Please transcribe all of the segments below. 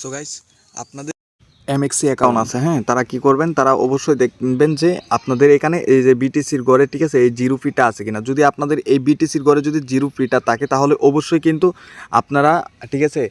So guys, আপনাদের এমএক্সি account আছে, হ্যাঁ, তারা কি করবেন, তারা অবশ্যই দেখবেন যে আপনাদের এখানে এই যে বিটিসির গড়ে, ঠিক আছে, এই জিরো ফিটা আছে কিনা। যদি আপনাদের এই বিটিসির গড়ে যদি জিরো ফিটা থাকে তাহলে অবশ্যই কিন্তু আপনারা, ঠিক আছে,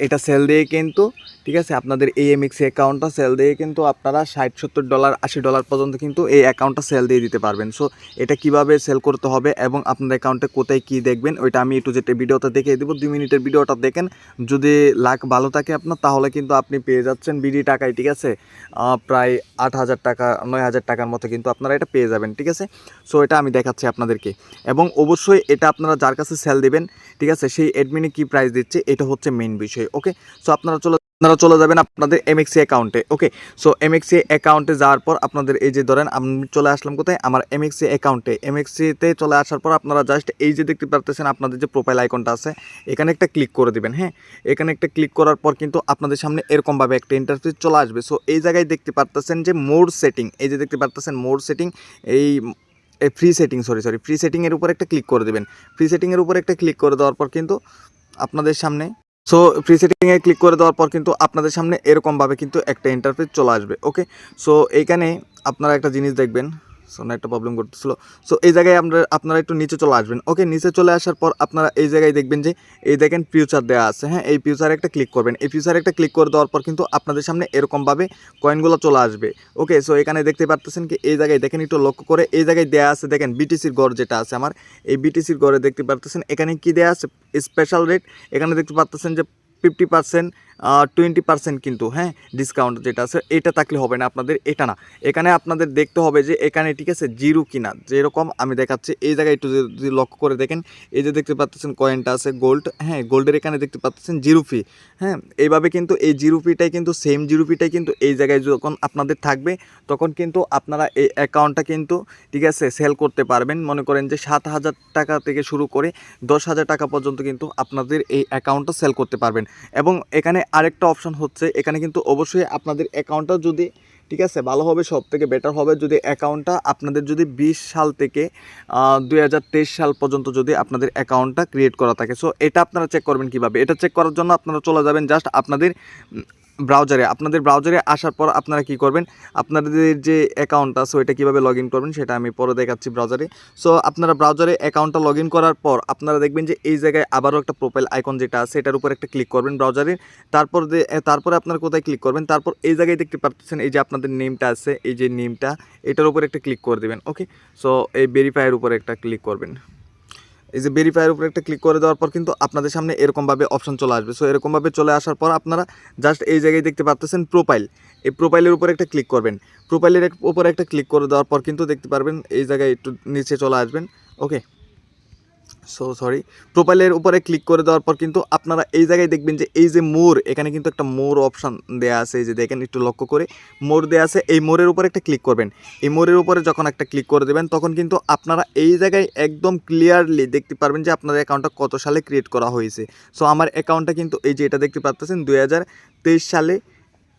এটা সেল দিয়ে কিন্তু, ঠিক আছে, আপনাদের এই এমএক্সি অ্যাকাউন্টটা সেল দিয়ে কিন্তু আপনারা $60-70 $80 পর্যন্ত কিন্তু এই অ্যাকাউন্টটা সেল দিয়ে দিতে পারবেন। সো এটা কিভাবে সেল করতে হবে এবং আপনার অ্যাকাউন্টে কোথায় কী দেখবেন ওইটা আমি একটু যেটা ভিডিওতে দেখিয়ে দেবো। 2 মিনিটের ভিডিওটা দেখেন, যদি লাক ভালো থাকে আপনার তাহলে কিন্তু আপনি পেয়ে যাচ্ছেন বিডি টাকায়, ঠিক আছে, প্রায় 8,000 টাকা 9,000 টাকার মতো কিন্তু আপনারা এটা পেয়ে যাবেন, ঠিক আছে। সো এটা আমি দেখাচ্ছি আপনাদেরকে, এবং অবশ্যই এটা আপনারা যার কাছে সেল দিবেন, ঠিক আছে, সেই অ্যাডমিনে কী প্রাইস দিচ্ছে এটা হচ্ছে মেইন বিষয়। ওকে, সো আপনারা চলে যাবেন আপনাদের এমএক্সি অ্যাকাউন্টে। ওকে, সো এমএক্সি অ্যাকাউন্টে যাওয়ার পর আপনাদের এই যে ধরেন আমি চলে আসলাম কোথায়, আমার এমএক্সি অ্যাকাউন্টে। এমএক্সিতে চলে আসার পর আপনারা জাস্ট এই যে দেখতে পারতেছেন আপনাদের যে প্রোফাইল আইকনটা আছে, এখানে একটা ক্লিক করে দিবেন। হ্যাঁ, এখানে একটা ক্লিক করার পর কিন্তু আপনাদের সামনে এরকমভাবে একটা ইন্টারফেস চলে আসবে। সো এই জায়গায় দেখতে পারতেছেন যে মোর সেটিং, এই যে দেখতে পারতেছেন মোর সেটিং, এই ফ্রি সেটিং, ফ্রি সেটিংয়ের উপর একটা ক্লিক করে দেবেন। ফ্রি সেটিংয়ের উপর একটা ক্লিক করে দেওয়ার পর কিন্তু আপনাদের সামনে, সো ফ্রি সেটিংয়ে ক্লিক করে দেওয়ার পর কিন্তু আপনাদের সামনে এরকমভাবে কিন্তু একটা ইন্টারফেস চলে আসবে। ওকে, সো এইখানে আপনারা একটা জিনিস দেখবেন, সো না একটা প্রবলেম করতেছিল। সো এই জায়গায় আপনারা একটু নিচে চলে আসবেন। ওকে, নিচে চলে আসার পর আপনারা এই জায়গায় দেখবেন যে এই দেখেন ফিউচার দেওয়া আছে। হ্যাঁ, এই ফিউচারে একটা ক্লিক করবেন। এই ফিউচারে একটা ক্লিক করে দেওয়ার পর কিন্তু আপনাদের সামনে এরকমভাবে কয়েনগুলো চলে আসবে। ওকে, সো এখানে দেখতে পারতেছেন কি এই জায়গায় দেখেন একটু লক্ষ্য করে, এই জায়গায় দেওয়া আছে দেখেন বিটিসির গড় যেটা আছে আমার, এই বিটিসির গড়ে দেখতে পারতেছেন এখানে কি দেওয়া আছে, স্পেশাল রেট। এখানে দেখতে পারতেছেন যে 50%, 20% কিন্তু, হ্যাঁ, ডিসকাউন্ট যেটা আছে এটা থাকলে হবে না আপনাদের, এটা না, এখানে আপনাদের দেখতে হবে যে এখানে, ঠিক আছে, জিরো কিনা। যেরকম আমি দেখাচ্ছি এই জায়গায় একটু যদি লক্ষ্য করে দেখেন, এই যে দেখতে পাচ্ছেন কয়েনটা আছে গোল্ড, হ্যাঁ, গোল্ডের এখানে দেখতে পাচ্ছেন জিরো ফি। হ্যাঁ, এইভাবে কিন্তু এই জিরো ফিটাই কিন্তু সেম জিরো ফিটাই কিন্তু এই জায়গায় যখন আপনাদের থাকবে তখন কিন্তু আপনারা এই অ্যাকাউন্টটা কিন্তু, ঠিক আছে, সেল করতে পারবেন। মনে করেন যে 7,000 টাকা থেকে শুরু করে 10,000 টাকা পর্যন্ত কিন্তু আপনাদের এই অ্যাকাউন্টটা সেল করতে পারবেন। এবং এখানে আরেকটা অপশন হচ্ছে, এখানে কিন্তু অবশ্যই আপনাদের অ্যাকাউন্টটা যদি, ঠিক আছে, ভালো হবে, সব থেকে বেটার হবে যদি অ্যাকাউন্টটা আপনাদের যদি 20 সাল থেকে 2023 সাল পর্যন্ত যদি আপনাদের অ্যাকাউন্টটা ক্রিয়েট করা থাকে। সো এটা আপনারা চেক করবেন কীভাবে, এটা চেক করার জন্য আপনারা চলে যাবেন জাস্ট আপনাদের ব্রাউজারে আসার পর আপনারা কি করবেন, আপনাদের যে অ্যাকাউন্ট আছে ওইটা কীভাবে লগ ইন করবেন সেটা আমি পরে দেখাচ্ছি ব্রাউজারে। সো আপনারা ব্রাউজারে অ্যাকাউন্টটা লগ ইন করার পর আপনারা দেখবেন যে এই জায়গায় আবারও একটা প্রোফাইল আইকন যেটা আছে এটার উপর একটা ক্লিক করবেন ব্রাউজারে। তারপরে আপনারা কোথায় ক্লিক করবেন, তারপর এই জায়গায় দেখতে পাচ্ছেন এই যে আপনাদের নেমটা আছে, এই যে নেমটা, এটার উপর একটা ক্লিক করে দেবেন। ওকে, সো এই ভেরিফাইয়ের উপরে একটা ক্লিক করবেন। এই যে ভেরিফাইয়ের উপরে একটা ক্লিক করে দেওয়ার পর কিন্তু আপনাদের সামনে এরকমভাবে অপশন চলে আসবে। সো এরকমভাবে চলে আসার পর আপনারা জাস্ট এই জায়গায় দেখতে পাচ্ছেন প্রোফাইল, এই প্রোফাইলের উপরে একটা ক্লিক করবেন। প্রোফাইলের উপরে একটা ক্লিক করে দেওয়ার পর কিন্তু দেখতে পারবেন এই জায়গায় একটু নিচে চলে আসবেন। ওকে, প্রোফাইলের উপরে ক্লিক করে দেওয়ার পর কিন্তু আপনারা এই জায়গায় দেখবেন যে এই যে মোর, এখানে কিন্তু একটা মোর অপশান দেওয়া আছে, এই যে দেখেন একটু লক্ষ্য করে মোর দেওয়া আছে, এই মোরের উপরে একটা ক্লিক করবেন। এই মোরের উপরে যখন একটা ক্লিক করে দেবেন তখন কিন্তু আপনারা এই জায়গায় একদম ক্লিয়ারলি দেখতে পারবেন যে আপনার অ্যাকাউন্টটা কত সালে ক্রিয়েট করা হয়েছে। সো আমার অ্যাকাউন্টটা কিন্তু এই যে এটা দেখতে পাচ্ছেন 2023 সালে,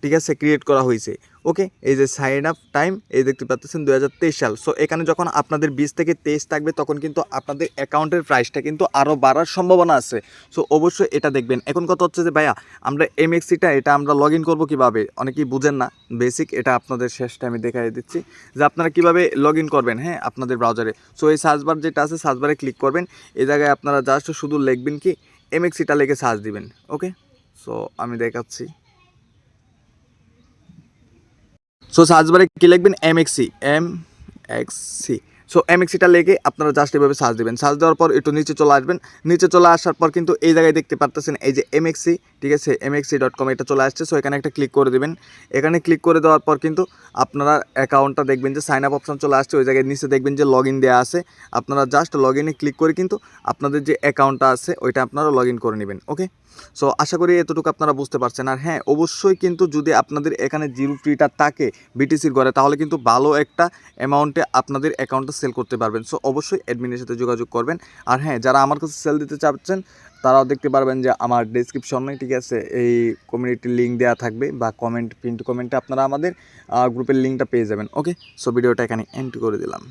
ঠিক আছে, ক্রিয়েট করা হয়েছে। ওকে, এই যে সাইন আপ টাইম এই দেখতে পাচ্ছেন 2023 সাল। সো এখানে যখন আপনাদের 20 থেকে 23 থাকবে তখন কিন্তু আপনাদের অ্যাকাউন্টের প্রাইসটা কিন্তু আরও বাড়ার সম্ভাবনা আছে। সো অবশ্যই এটা দেখবেন। এখন কথা হচ্ছে যে ভাইয়া আমরা এমএক্সিটা এটা আমরা লগ ইন করবো কীভাবে, অনেকেই বুঝেন না বেসিক, এটা আপনাদের শেষটা আমি দেখাই দিচ্ছি যে আপনারা কীভাবে লগ ইন করবেন, হ্যাঁ, আপনাদের ব্রাউজারে। সো এই সার্চবার যেটা আছে সার্চবারে ক্লিক করবেন, এই জায়গায় আপনারা জাস্ট শুধু লিখবেন কি এমএক্সিটা লিখে সার্চ দিবেন। ওকে, সো আমি দেখাচ্ছি। সো সার্চবারে কী লিখবেন, এমএক্সি। সো এমএক্সিটা লেগে আপনারা জাস্ট এভাবে সার্চ দেবেন। সার্চ দেওয়ার পর একটু নিচে চলে আসবেন। নিচে চলে আসার পর কিন্তু এই জায়গায় দেখতে পারতেছেন এই যে এমএক্সি, ঠিক আছে, mxc.com এটা চলে আসছে। সো এখানে একটা ক্লিক করে দেবেন। এখানে ক্লিক করে দেওয়ার পর কিন্তু আপনারা অ্যাকাউন্টটা দেখবেন যে সাইন আপ অপশন চলে আসছে, ওই জায়গায় নিচে দেখবেন যে লগ ইন দেওয়া আছে। আপনারা জাস্ট লগ ইনে ক্লিক করে কিন্তু আপনাদের যে অ্যাকাউন্টটা আছে ওইটা আপনারা লগ ইন করে নেবেন। ওকে, সো আশা করি এতটুকু আপনারা বুঝতে পারছেন। আর হ্যাঁ, অবশ্যই কিন্তু যদি আপনাদের এখানে জিরো ফ্রিটা থাকে বিটিসির ঘরে তাহলে কিন্তু ভালো একটা অ্যামাউন্টে আপনাদের অ্যাকাউন্টটা সেল করতে পারবেন। সো অবশ্যই অ্যাডমিনের সাথে যোগাযোগ করবেন। আর হ্যাঁ, যারা আমার কাছে সেল দিতে চাচ্ছেন তারাও দেখতে পারবেন যে আমার ডেসক্রিপশনে, ঠিক আছে, এই কমিউনিটির লিঙ্ক দেওয়া থাকবে বা পিন কমেন্টে আপনারা আমাদের গ্রুপের লিঙ্কটা পেয়ে যাবেন। ওকে, সো ভিডিওটা এখানে এন্ড করে দিলাম।